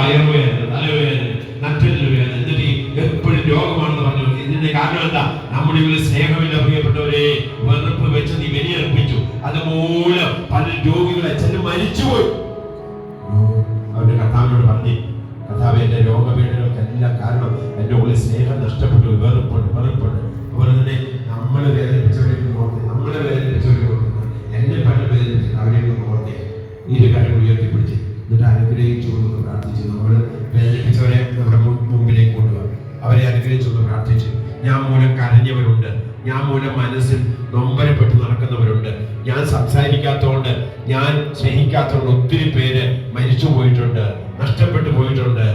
വയറുവേദന, തലവേദന, നട്ടലിന് വേദന, എന്നിട്ട് എപ്പോഴും രോഗമാണെന്ന് പറഞ്ഞു. ഇതിന്റെ കാരണം എന്താ? നമ്മുടെ ഉള്ളിൽ സ്നേഹമില്ല പ്രിയപ്പെട്ടവരെ. വെറുപ്പ് വെച്ച് നീ ബലിയർപ്പിച്ചു. അതുമൂലം പല രോഗികളെ ചെന്ന് മരിച്ചുപോയി. അവരുടെ കർത്താവിനോട് പറഞ്ഞു, കർത്താവ് എന്റെ രോഗപീഠകൾക്കെല്ലാം കാരണം എന്റെ ഉള്ളിൽ സ്നേഹം നഷ്ടപ്പെട്ടു, വെറുപ്പുണ്ട്. അതുപോലെ തന്നെ നമ്മളെ വേദനിപ്പിച്ചവരെയൊക്കെ ഓർത്ത്, നമ്മളെ വേദനിപ്പിച്ചവരെ ഓർത്ത്, എന്നെ പല വേദനിപ്പിച്ചു അവരെയൊക്കെ ഓർത്ത് ഇരു കരങ്ങൾ ഉയർത്തിപ്പിടിച്ച് എന്നിട്ട് അനുഗ്രഹിച്ചുകൊണ്ട് പ്രാർത്ഥിച്ച് നമ്മൾ വേദനിപ്പിച്ചവരെ നമ്മുടെ മുമ്പിലേക്ക് കൊണ്ടുപോകാം. അവരെ അനുഗ്രഹിച്ചുകൊണ്ട് പ്രാർത്ഥിച്ച്, ഞാൻ മൂലം കരഞ്ഞവരുണ്ട്, ഞാൻ മൂലം മനസ്സിൽ നൊമ്പരപ്പെട്ട് നടക്കുന്നവരുണ്ട്, ഞാൻ സംസാരിക്കാത്തതുകൊണ്ട്, ഞാൻ സ്നേഹിക്കാത്തതുകൊണ്ട് ഒത്തിരി പേര് മരിച്ചു പോയിട്ടുണ്ട്, നഷ്ടപ്പെട്ടു പോയിട്ടുണ്ട്,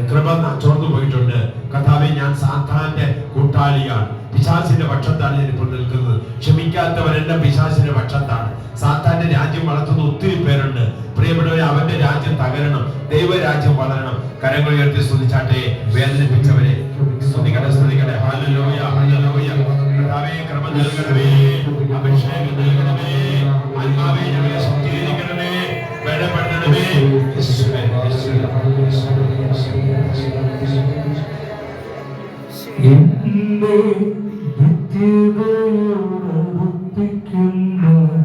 കൃപ ചോർന്നു പോയിട്ടുണ്ട്. കർത്താവേ, ഞാൻ സാത്താന്റെ കൂട്ടാളിയാണ്, പിശാചിന്റെ പക്ഷത്താണ് ഞാനിപ്പോൾ നിൽക്കുന്നത്. ക്ഷമിക്കാത്തവരെല്ലാം പിശാചിന്റെ പക്ഷത്താണ്. സാത്താന്റെ രാജ്യം വളർത്തുന്ന ഒത്തിരി പേരുണ്ട്. പ്രിയപ്പെട്ടവരെ, അവന്റെ രാജ്യം തകരണം, ദൈവരാജ്യം വളരണം. കരങ്ങൾ ഉയർത്തി സ്തുതിച്ചാട്ടെ. വേദനിപ്പിച്ചവരെ സ്തുതിക്കട്ടെ. ഹല്ലേലൂയ, ഹല്ലേലൂയ. കർത്താവേ, കൃപ നൽകണമേ, അഭിഷേകം നൽകണമേ, ആത്മാവേ ഞങ്ങളെ ശക്തീകരിക്കണമേ, ബലപ്പെടുത്തണമേ.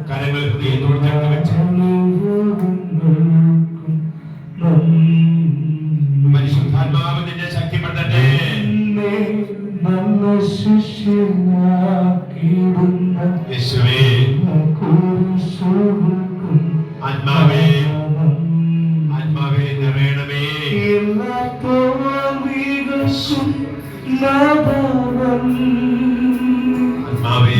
കരങ്ങൾ ഹൃദയത്തോട് ചേർത്ത് വെച്ച് പരിശുദ്ധാത്മാവ് നിന്നെ ശക്തിപ്പെടുത്തട്ടെ. യേശുവേ, ആത്മാവേ, ആത്മാവേ നിറയണമേ. ആത്മാവേ,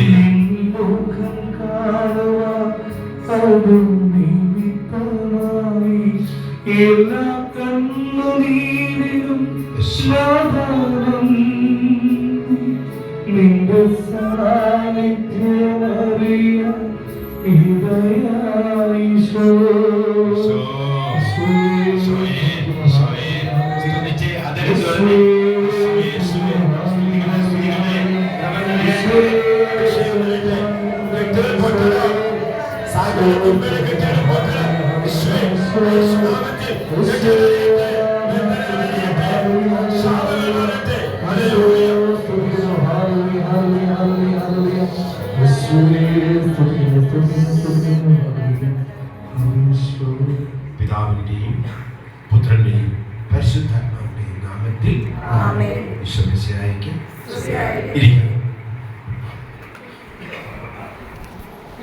എല്ലാ കണ്ണുനീരിലും നിന്റെ സാന്നിധ്യമറിയാൻ ഇടയായിശോ. പിതാവിന്റെയും പുത്രന്റെയും പരിശുദ്ധാത്മാവിന്റെയും നാമത്തിൽ ആമേൻ. ഈശോ മിശിഹായ്ക്ക് സ്തുതി.